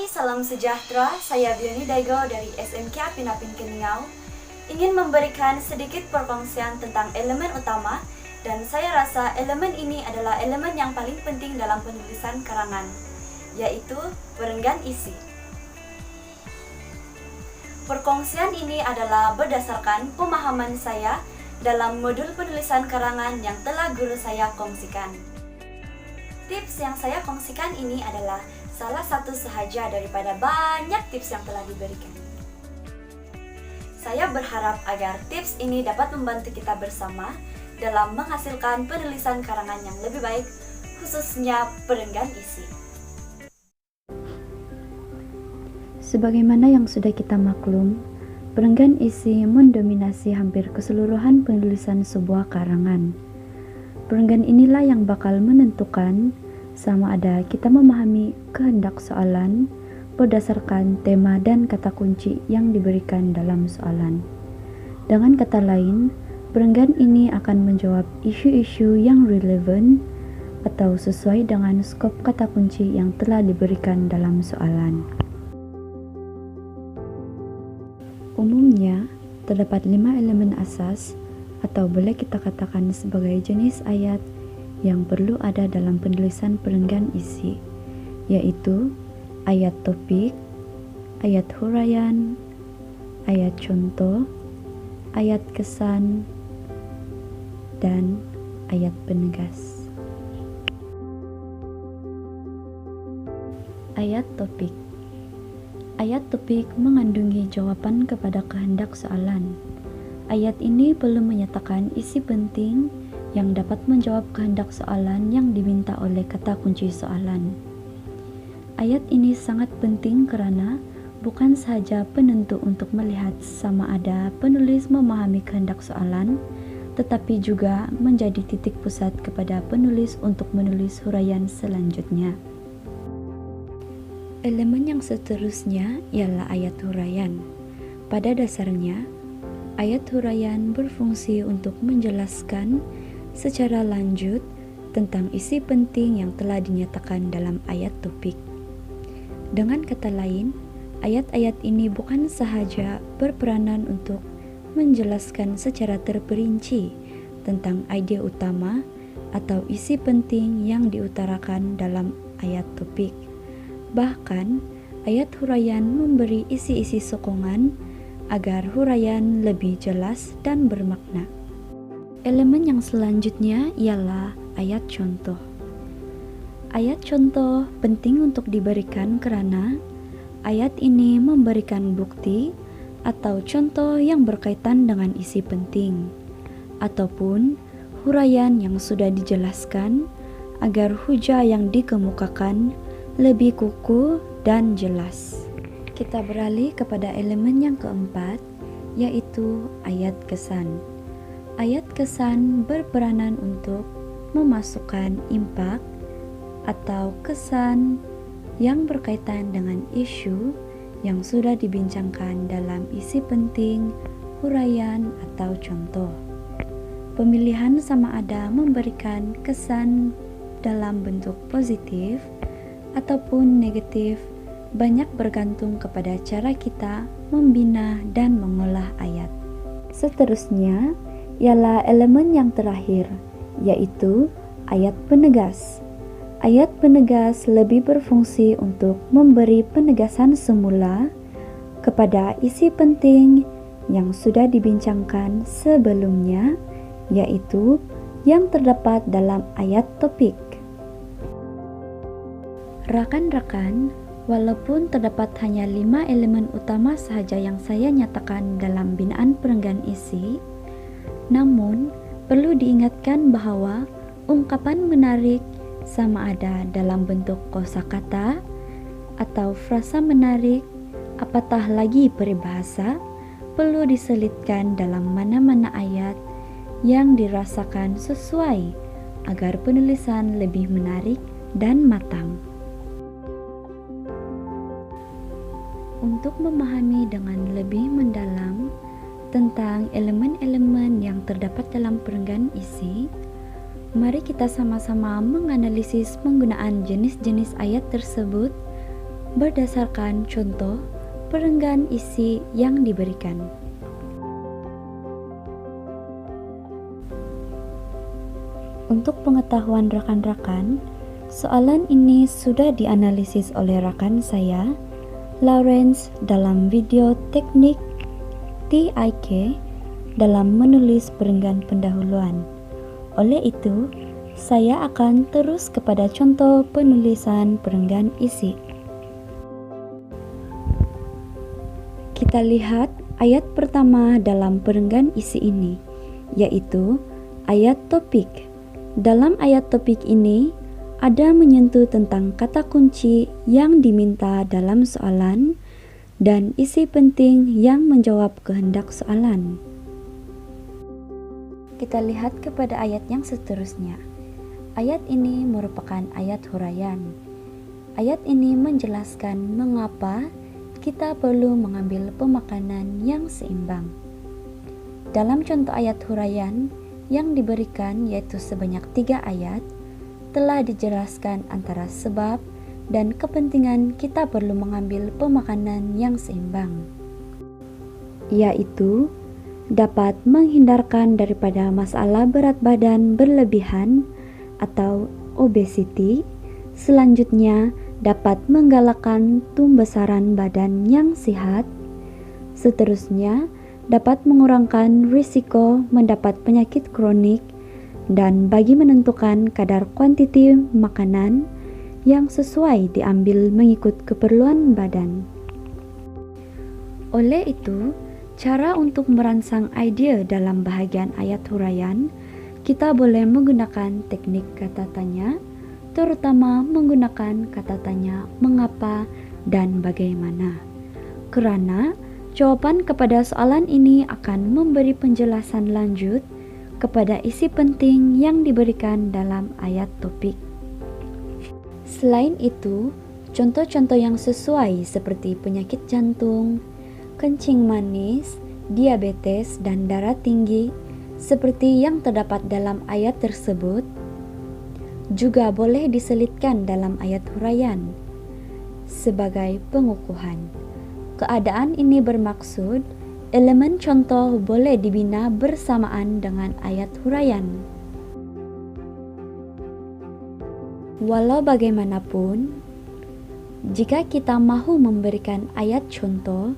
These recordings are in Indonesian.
Hai, salam sejahtera. Saya Bioni Daigo dari SMK Apin-Apin Keniau. Ingin memberikan sedikit perkongsian tentang elemen utama, dan saya rasa elemen ini adalah elemen yang paling penting dalam penulisan karangan, yaitu perenggan isi. Perkongsian ini adalah berdasarkan pemahaman saya dalam modul penulisan karangan yang telah guru saya kongsikan. Tips yang saya kongsikan ini adalah salah satu sahaja daripada banyak tips yang telah diberikan. Saya berharap agar tips ini dapat membantu kita bersama dalam menghasilkan penulisan karangan yang lebih baik, khususnya perenggan isi. Sebagaimana yang sudah kita maklum, perenggan isi mendominasi hampir keseluruhan penulisan sebuah karangan. Perenggan inilah yang bakal menentukan sama ada kita memahami kehendak soalan berdasarkan tema dan kata kunci yang diberikan dalam soalan. Dengan kata lain, perenggan ini akan menjawab isu-isu yang relevan atau sesuai dengan skop kata kunci yang telah diberikan dalam soalan. Umumnya, terdapat 5 elemen asas atau boleh kita katakan sebagai jenis ayat yang perlu ada dalam penulisan perenggan isi, yaitu ayat topik, ayat huraian, ayat contoh, ayat kesan, dan ayat penegas. Ayat topik. Ayat topik mengandungi jawaban kepada kehendak soalan. Ayat ini perlu menyatakan isi penting yang dapat menjawab kehendak soalan yang diminta oleh kata kunci soalan. Ayat ini sangat penting karena bukan sahaja penentu untuk melihat sama ada penulis memahami kehendak soalan, tetapi juga menjadi titik pusat kepada penulis untuk menulis huraian selanjutnya. Elemen yang seterusnya ialah ayat huraian. Pada dasarnya, ayat huraian berfungsi untuk menjelaskan secara lanjut tentang isi penting yang telah dinyatakan dalam ayat topik. Dengan kata lain, ayat-ayat ini bukan sahaja berperanan untuk menjelaskan secara terperinci tentang ide utama atau isi penting yang diutarakan dalam ayat topik. Bahkan, ayat huraian memberi isi-isi sokongan agar huraian lebih jelas dan bermakna. Elemen yang selanjutnya ialah ayat contoh. Ayat contoh penting untuk diberikan karena ayat ini memberikan bukti atau contoh yang berkaitan dengan isi penting, ataupun huraian yang sudah dijelaskan agar hujah yang dikemukakan lebih kukuh dan jelas. Kita beralih kepada elemen yang keempat, yaitu ayat kesan. Ayat kesan berperanan untuk memasukkan impak atau kesan yang berkaitan dengan isu yang sudah dibincangkan dalam isi penting, huraian, atau contoh. Pemilihan sama ada memberikan kesan dalam bentuk positif ataupun negatif banyak bergantung kepada cara kita membina dan mengolah ayat. Seterusnya ialah elemen yang terakhir, yaitu ayat penegas. Ayat penegas lebih berfungsi untuk memberi penegasan semula kepada isi penting yang sudah dibincangkan sebelumnya, yaitu yang terdapat dalam ayat topik. Rakan-rakan, walaupun terdapat hanya 5 elemen utama sahaja yang saya nyatakan dalam binaan perenggan isi, namun perlu diingatkan bahwa ungkapan menarik sama ada dalam bentuk kosakata atau frasa menarik, apatah lagi peribahasa, perlu diselitkan dalam mana-mana ayat yang dirasakan sesuai agar penulisan lebih menarik dan matang. Untuk memahami dengan lebih mendalam tentang elemen-elemen yang terdapat dalam perenggan isi, mari kita sama-sama menganalisis penggunaan jenis-jenis ayat tersebut berdasarkan contoh perenggan isi yang diberikan. Untuk pengetahuan rekan-rekan, soalan ini sudah dianalisis oleh rekan saya, Lawrence, dalam video teknik TIK dalam menulis perenggan pendahuluan. Oleh itu, saya akan terus kepada contoh penulisan perenggan isi. Kita lihat ayat pertama dalam perenggan isi ini, yaitu ayat topik. Dalam ayat topik ini, ada menyentuh tentang kata kunci yang diminta dalam soalan dan isi penting yang menjawab kehendak soalan. Kita lihat kepada ayat yang seterusnya. Ayat ini merupakan ayat huraian. Ayat ini menjelaskan mengapa kita perlu mengambil pemakanan yang seimbang. Dalam contoh ayat huraian yang diberikan, yaitu sebanyak 3 ayat, telah dijelaskan antara sebab dan kepentingan kita perlu mengambil pemakanan yang seimbang, yaitu dapat menghindarkan daripada masalah berat badan berlebihan atau obesity. Selanjutnya, dapat menggalakkan tumbesaran badan yang sehat. Seterusnya, dapat mengurangkan risiko mendapat penyakit kronik dan bagi menentukan kadar kuantiti makanan yang sesuai diambil mengikut keperluan badan. Oleh itu, cara untuk merangsang ide dalam bahagian ayat huraian, kita boleh menggunakan teknik kata tanya, terutama menggunakan kata tanya mengapa dan bagaimana. Kerana jawaban kepada soalan ini akan memberi penjelasan lanjut kepada isi penting yang diberikan dalam ayat topik. Selain itu, contoh-contoh yang sesuai seperti penyakit jantung, kencing manis, diabetes, dan darah tinggi seperti yang terdapat dalam ayat tersebut juga boleh diselitkan dalam ayat huraian sebagai pengukuhan. Keadaan ini bermaksud elemen contoh boleh dibina bersamaan dengan ayat huraian. Walau bagaimanapun, jika kita mahu memberikan ayat contoh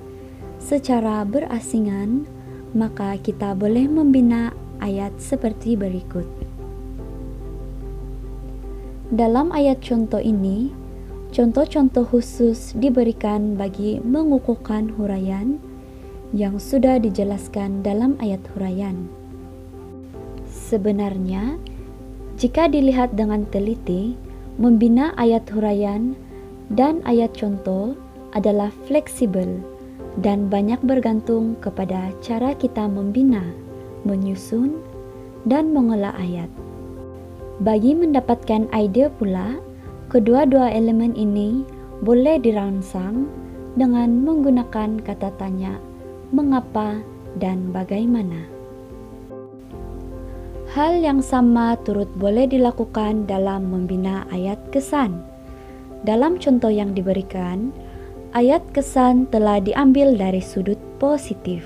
secara berasingan, maka kita boleh membina ayat seperti berikut. Dalam ayat contoh ini, contoh-contoh khusus diberikan bagi mengukuhkan huraian yang sudah dijelaskan dalam ayat huraian. Sebenarnya, jika dilihat dengan teliti, membina ayat huraian dan ayat contoh adalah fleksibel dan banyak bergantung kepada cara kita membina, menyusun, dan mengolah ayat. Bagi mendapatkan ide pula, kedua-dua elemen ini boleh dirangsang dengan menggunakan kata tanya mengapa dan bagaimana. Hal yang sama turut boleh dilakukan dalam membina ayat kesan. Dalam contoh yang diberikan, ayat kesan telah diambil dari sudut positif,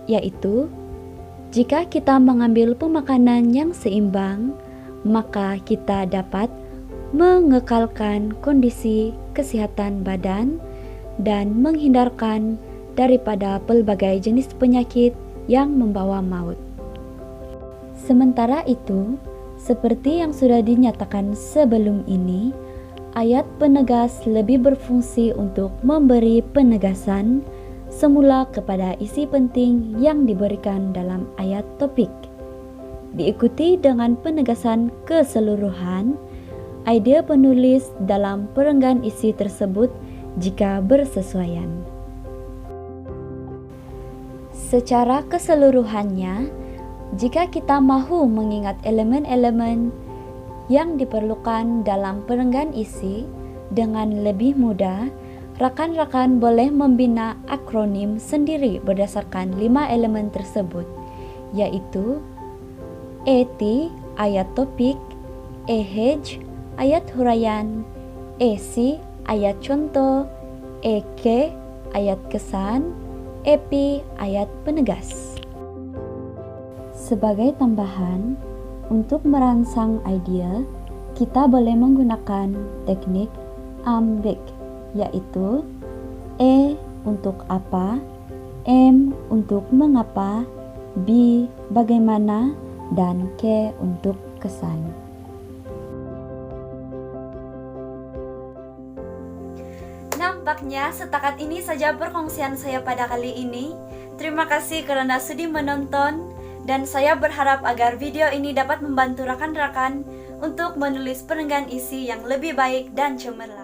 yaitu jika kita mengambil pemakanan yang seimbang, maka kita dapat mengekalkan kondisi kesehatan badan dan menghindarkan daripada pelbagai jenis penyakit yang membawa maut. Sementara itu, seperti yang sudah dinyatakan sebelum ini, ayat penegas lebih berfungsi untuk memberi penegasan semula kepada isi penting yang diberikan dalam ayat topik, diikuti dengan penegasan keseluruhan ide penulis dalam perenggan isi tersebut jika bersesuaian. Secara keseluruhannya, jika kita mahu mengingat elemen-elemen yang diperlukan dalam perenggan isi dengan lebih mudah, rakan-rakan boleh membina akronim sendiri berdasarkan 5 elemen tersebut, yaitu ET, ayat topik, EH, ayat huraian, EC, ayat contoh, eke ayat kesan, epi ayat penegas. Sebagai tambahan, untuk merangsang ide, kita boleh menggunakan teknik ambik, yaitu E untuk apa, M untuk mengapa, B bagaimana, dan K untuk kesan. Nampaknya setakat ini saja perkongsian saya pada kali ini. Terima kasih karena sudi menonton, dan saya berharap agar video ini dapat membantu rekan-rekan untuk menulis perenggan isi yang lebih baik dan cemerlang.